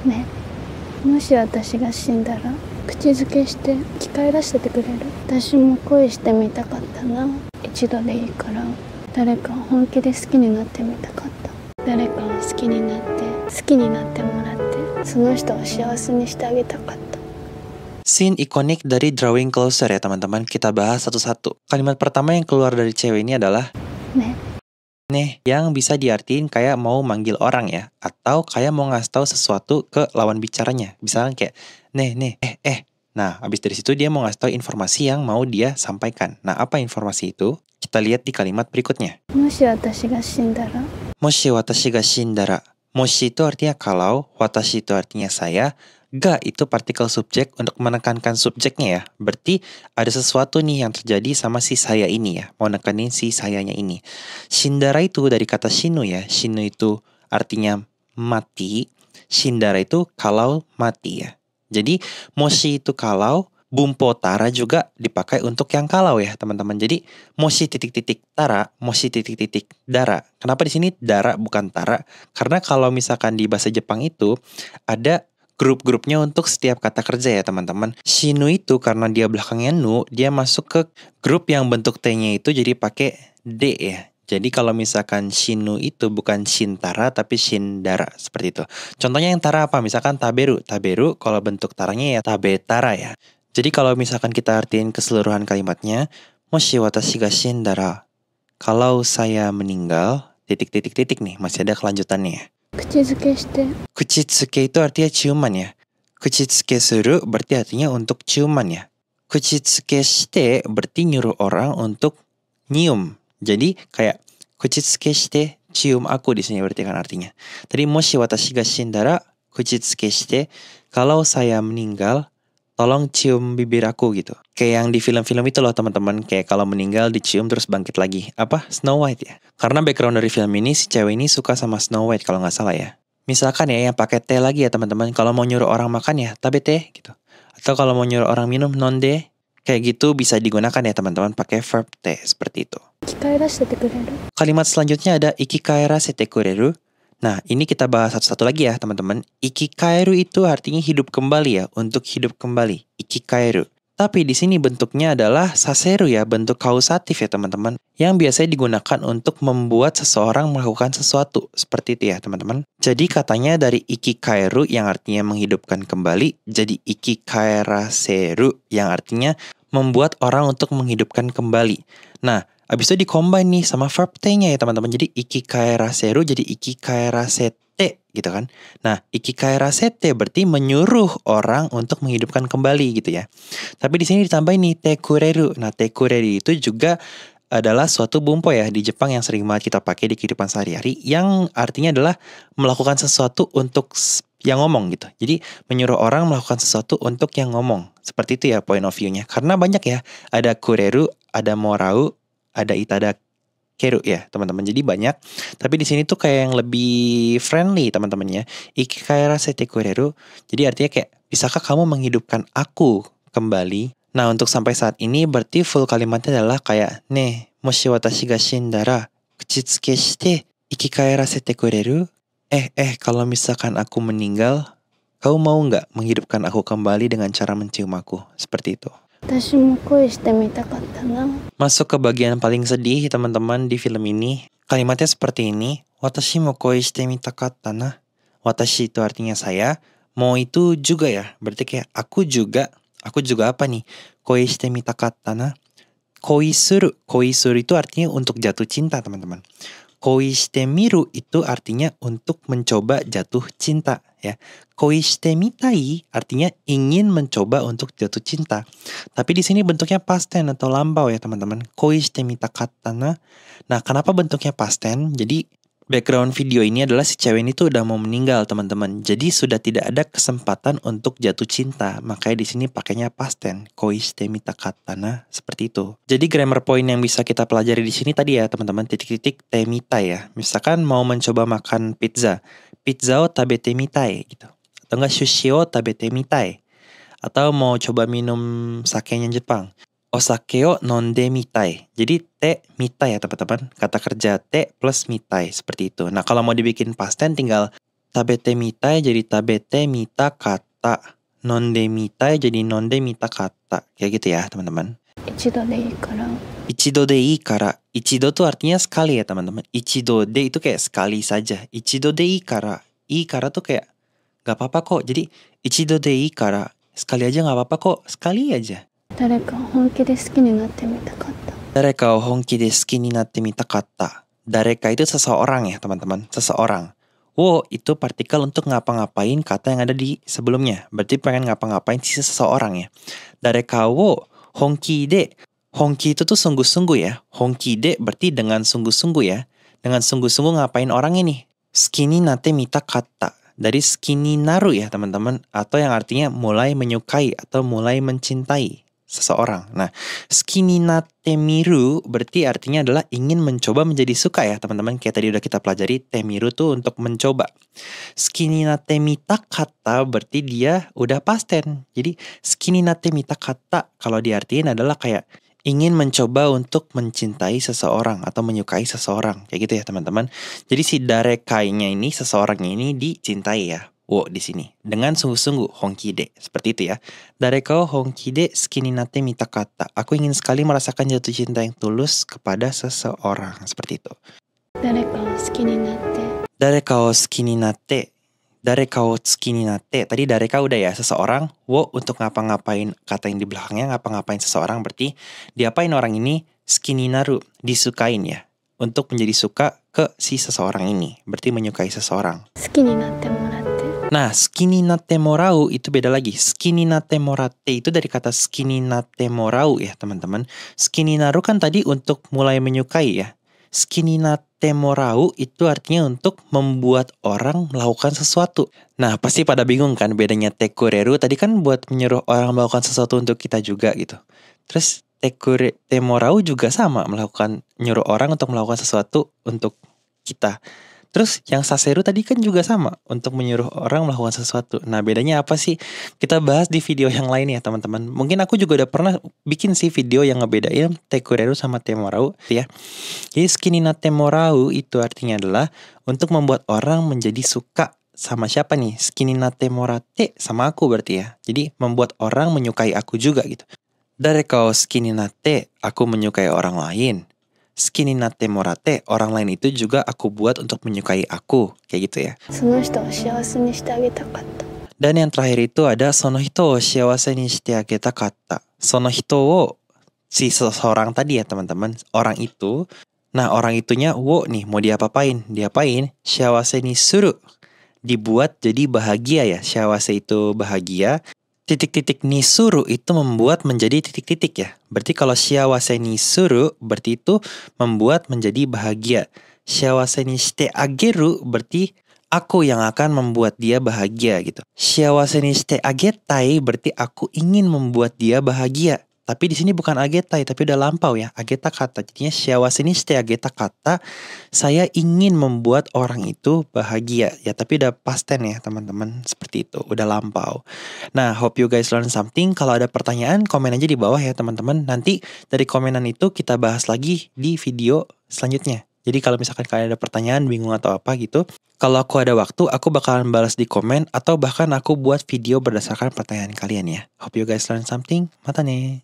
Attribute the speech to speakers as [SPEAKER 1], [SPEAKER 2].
[SPEAKER 1] ね、もし私が死んだら口づけして生き返らせてくれる？私も恋してみたかったな。一度でいいから誰か本気で好きになってみたかった。誰かを好きになってもらってその人を幸せにしてあげたかった。
[SPEAKER 2] Scene ikonik dari Drawing Closer ya teman-teman. Kita bahas satu-satu. Kalimat pertama yang keluar dari cewek ini adalah Neh, yang bisa diartiin kayak mau manggil orang ya, atau kayak mau ngasih tahu sesuatu ke lawan bicaranya. Misalnya kayak, nih, Nah, abis dari situ dia mau ngasih tahu informasi yang mau dia sampaikan. Nah, apa informasi itu? Kita lihat di kalimat berikutnya.
[SPEAKER 1] Moshi watashi ga shindara.
[SPEAKER 2] Moshi watashi ga shindara. Moshi itu artinya kalau, watashi itu artinya saya, ga itu partikel subjek untuk menekankan subjeknya ya. Berarti ada sesuatu nih yang terjadi sama si saya ini ya. Mau nekanin si sayanya ini. Shindara itu dari kata shinu ya. Shinu itu artinya mati. Shindara itu kalau mati ya. Jadi moshi itu kalau, bumpo tara juga dipakai untuk yang kalau ya teman-teman. Jadi moshi titik-titik tara, moshi titik-titik dara. Kenapa di sini dara bukan tara? Karena kalau misalkan di bahasa Jepang itu ada grup-grupnya untuk setiap kata kerja ya teman-teman. Shinu itu karena dia belakangnya nu, dia masuk ke grup yang bentuk T-nya itu jadi pakai D ya. Jadi kalau misalkan shinu itu bukan shintara tapi shindara seperti itu. Contohnya yang tara apa? Misalkan taberu. Taberu kalau bentuk taranya ya tabetara ya. Jadi kalau misalkan kita artiin keseluruhan kalimatnya, moshi watashi ga shindara. Kalau saya meninggal, titik-titik-titik nih, masih ada kelanjutannya ya.
[SPEAKER 1] Kuchitsuke shite.
[SPEAKER 2] Kuchitsuke itu artinya ciuman ya. Kuchitsuke suru berarti artinya untuk ciuman ya. Kuchitsuke shite berarti nyuruh orang untuk nyium. Jadi kayak kuchitsuke shite cium aku di sini berarti kan artinya. Tadi moshi watashi ga shindara kuchitsuke shite, kalau saya meninggal tolong cium bibir aku gitu. Kayak yang di film-film itu loh teman-teman. Kayak kalau meninggal dicium terus bangkit lagi. Apa? Snow White ya? Karena background dari film ini, si cewek ini suka sama Snow White kalau nggak salah ya. Misalkan ya yang pakai teh lagi ya teman-teman. Kalau mau nyuruh orang makan ya tabe teh gitu. Atau kalau mau nyuruh orang minum nonde. Kayak gitu bisa digunakan ya teman-teman pakai verb teh seperti itu.
[SPEAKER 1] Ikikaerasete kureru.
[SPEAKER 2] Kalimat selanjutnya ada ikikaerasete kureru. Nah, ini kita bahas satu-satu lagi ya, teman-teman. Ikikaeru itu artinya hidup kembali ya, untuk hidup kembali. Ikikaeru. Tapi di sini bentuknya adalah saseru ya, bentuk kausatif ya, teman-teman. Yang biasanya digunakan untuk membuat seseorang melakukan sesuatu. Seperti itu ya, teman-teman. Jadi katanya dari ikikaeru yang artinya menghidupkan kembali, jadi ikikaeraseru yang artinya membuat orang untuk menghidupkan kembali. Nah, abis itu dikombin nih sama verb T-nya ya teman-teman. Jadi ikikaeraseru jadi ikikaerasete gitu kan. Nah, ikikaerasete berarti menyuruh orang untuk menghidupkan kembali gitu ya. Tapi di sini ditambahin nih tekureru. Nah, tekureru itu juga adalah suatu bumpo ya di Jepang yang sering banget kita pakai di kehidupan sehari-hari, yang artinya adalah melakukan sesuatu untuk yang ngomong gitu. Jadi menyuruh orang melakukan sesuatu untuk yang ngomong. Seperti itu ya point of view-nya. Karena banyak ya, ada kureru, ada morau, ada itada keru ya teman-teman. Jadi banyak. Tapi di sini tuh kayak yang lebih friendly teman-temannya. Ikikaerasete kureru. Jadi artinya kayak, bisakah kamu menghidupkan aku kembali? Nah untuk sampai saat ini berarti full kalimatnya adalah kayak, moshi watashi ga shindara kuchitsuke shite ikikaerasete kureru. Kalau misalkan aku meninggal, kamu mau nggak menghidupkan aku kembali dengan cara mencium aku? Seperti itu. Masuk ke bagian paling sedih teman-teman di film ini. Kalimatnya seperti ini. Watashi mo koi shite mitakatta na. Watashi itu artinya saya. Mo itu juga ya. Berarti kayak aku juga. Aku juga apa nih? Koi shite mitakatta na. Koi suru. Koi suru itu artinya untuk jatuh cinta teman-teman. Koi shite miru itu artinya untuk mencoba jatuh cinta ya. Koi shite mitai artinya ingin mencoba untuk jatuh cinta. Tapi di sini bentuknya past tense atau lampau ya teman-teman. Koi shite mitakatta na. Nah, kenapa bentuknya past tense? Jadi background video ini adalah si cewek ini tuh udah mau meninggal teman-teman. Jadi sudah tidak ada kesempatan untuk jatuh cinta. Makanya di sini pakainya past tense. Koi shite mitakatta na, seperti itu. Jadi grammar point yang bisa kita pelajari di sini tadi ya teman-teman, titik-titik te mitai ya. Misalkan mau mencoba makan pizza. Pizza o tabete mitai gitu. Atau enggak sushi o tabete mitai. Atau mau coba minum sakenya Jepang. Osake o nonde mitai. Jadi te mitai ya teman-teman. Kata kerja te plus mitai seperti itu. Nah kalau mau dibikin past tense tinggal Tabete mitai jadi tabete mita kata. Nonde mitai jadi nonde mita kata. Kayak gitu ya teman-teman.
[SPEAKER 1] 一度でいいから
[SPEAKER 2] Ichido de i kara. Ichido tuh artinya sekali ya teman-teman. Ichido de itu kayak sekali saja. Ichido de i kara. I kara tuh kayak gak apa-apa kok. Jadi ichido de i kara. Sekali aja gak apa-apa kok. Sekali aja.
[SPEAKER 1] 誰かを本気で好きになってみたかった
[SPEAKER 2] Dareka o honki de suki ni natte mita kata. Dareka itu seseorang ya teman-teman. Seseorang. Wo itu partikel untuk ngapa-ngapain kata yang ada di sebelumnya. Berarti pengen ngapa-ngapain si seseorang ya. Dareka wo honki de. Honki itu tuh sungguh-sungguh ya. Honki de berarti dengan sungguh-sungguh ya. Dengan sungguh-sungguh ngapain orang ini. Suki ni natte mita kata. Dari suki ni naru ya teman-teman. Atau yang artinya mulai menyukai atau mulai mencintai seseorang. Nah, suki ni natte miru berarti artinya adalah ingin mencoba menjadi suka ya teman-teman. Kayak tadi udah kita pelajari, temiru tuh untuk mencoba. Suki ni natte mita kata berarti dia udah past tense. Jadi suki ni natte mita kata kalau diartiin adalah kayak ingin mencoba untuk mencintai seseorang atau menyukai seseorang. Kayak gitu ya teman-teman. Jadi si darekainya ini, seseorangnya ini dicintai ya. Wo di sini dengan sungguh-sungguh honki de seperti itu ya. Dareka o honki de suki ni natte mita kata. Aku ingin sekali merasakan jatuh cinta yang tulus kepada seseorang seperti itu.
[SPEAKER 1] 誰かを好きになって
[SPEAKER 2] Dareka o suki ni natte. Dareka o tsuki ni natte. Tadi dareka udah ya seseorang. Wo untuk ngapa-ngapain kata yang di belakangnya ngapa-ngapain seseorang berarti diapain orang ini suki ni naru disukain ya. Untuk menjadi suka ke si seseorang ini. Berarti menyukai seseorang.
[SPEAKER 1] 好きになってもらって
[SPEAKER 2] Nah, suki ni natte morau itu beda lagi. Suki ni natte moratte itu dari kata suki ni natte morau ya teman-teman. Suki ni naru kan tadi untuk mulai menyukai ya. Suki ni natte morau itu artinya untuk membuat orang melakukan sesuatu. Nah, pasti pada bingung kan bedanya tekureru. Tadi kan buat menyuruh orang melakukan sesuatu untuk kita juga gitu. Terus temorau juga sama, melakukan nyuruh orang untuk melakukan sesuatu untuk kita. Terus yang saseru tadi kan juga sama, untuk menyuruh orang melakukan sesuatu. Nah bedanya apa sih? Kita bahas di video yang lain ya teman-teman. Mungkin aku juga udah pernah bikin sih video yang ngebedain tekureru sama temorau ya. Jadi suki ni natte morau itu artinya adalah untuk membuat orang menjadi suka sama siapa nih? Suki ni natte moratte sama aku berarti ya. Jadi membuat orang menyukai aku juga gitu. Dareka o suki ni natte, aku menyukai orang lain. Suki ni natte moratte, orang lain itu juga aku buat untuk menyukai aku. Kayak gitu ya.
[SPEAKER 1] その人を幸せにしてあげたかった
[SPEAKER 2] Dan yang terakhir itu ada sono hito o shiawase ni shite ageta kata. Sono hito wo, si seseorang tadi ya teman-teman. Orang itu. Nah orang itunya wo nih mau diapa-apain. Diapain? Shiawase ni suru. Dibuat jadi bahagia ya. Shiawase itu bahagia. Titik-titik ni suru itu membuat menjadi titik-titik ya. Berarti kalau shiawase ni suru berarti itu membuat menjadi bahagia. Shiawase ni shite ageru berarti aku yang akan membuat dia bahagia gitu. Shiawase ni shite agetai berarti aku ingin membuat dia bahagia. Tapi di sini bukan agetai tapi udah lampau ya. Ageta kata. Jadinya shiawase ni shite ageta kata. Saya ingin membuat orang itu bahagia. Ya tapi udah past tense ya teman-teman. Seperti itu. Udah lampau. Nah hope you guys learn something. Kalau ada pertanyaan komen aja di bawah ya teman-teman. Nanti dari komenan itu kita bahas lagi di video selanjutnya. Jadi kalau misalkan kalian ada pertanyaan, bingung atau apa gitu, kalau aku ada waktu, aku bakalan balas di komen atau bahkan aku buat video berdasarkan pertanyaan kalian ya. Hope you guys learn something. Mata nih.